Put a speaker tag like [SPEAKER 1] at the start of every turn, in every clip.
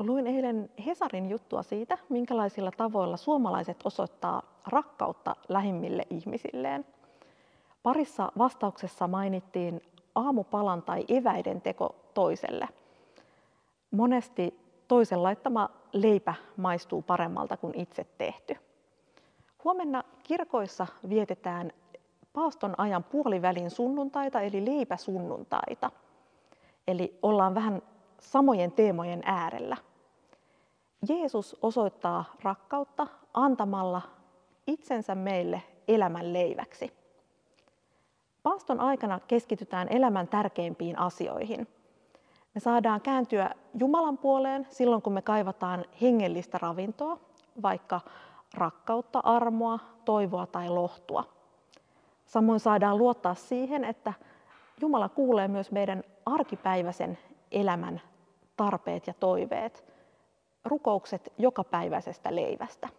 [SPEAKER 1] Luin eilen Hesarin juttua siitä, minkälaisilla tavoilla suomalaiset osoittaa rakkautta lähimmille ihmisilleen. Parissa vastauksessa mainittiin aamupalan tai eväiden teko toiselle. Monesti toisen laittama leipä maistuu paremmalta kuin itse tehty. Huomenna kirkoissa vietetään paaston ajan puolivälin sunnuntaita eli leipäsunnuntaita. Eli ollaan vähän samojen teemojen äärellä. Jeesus osoittaa rakkautta antamalla itsensä meille elämän leiväksi. Paaston aikana keskitytään elämän tärkeimpiin asioihin. Me saadaan kääntyä Jumalan puoleen silloin, kun me kaivataan hengellistä ravintoa, vaikka rakkautta, armoa, toivoa tai lohtua. Samoin saadaan luottaa siihen, että Jumala kuulee myös meidän arkipäiväisen elämän tarpeet ja toiveet, rukoukset jokapäiväisestä leivästä.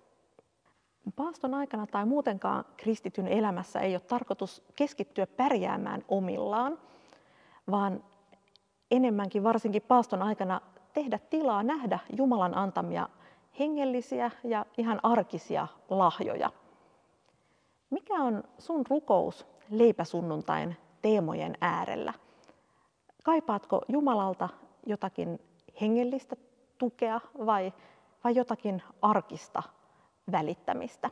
[SPEAKER 1] Paaston aikana tai muutenkaan kristityn elämässä ei ole tarkoitus keskittyä pärjäämään omillaan, vaan enemmänkin varsinkin paaston aikana tehdä tilaa nähdä Jumalan antamia hengellisiä ja ihan arkisia lahjoja. Mikä on sun rukous leipäsunnuntain teemojen äärellä? Kaipaatko Jumalalta jotakin hengellistä tukea vai jotakin arkista välittämistä?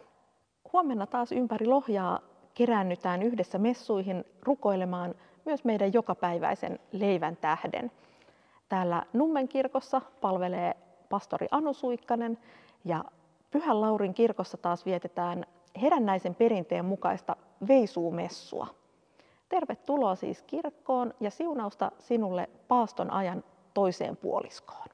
[SPEAKER 1] Huomenna taas ympäri Lohjaa keräännytään yhdessä messuihin rukoilemaan myös meidän jokapäiväisen leivän tähden. Täällä Nummen kirkossa palvelee pastori Anu Suikkanen ja Pyhän Laurin kirkossa taas vietetään herännäisen perinteen mukaista veisuumessua. Tervetuloa siis kirkkoon ja siunausta sinulle paaston ajan toiseen puoliskoon.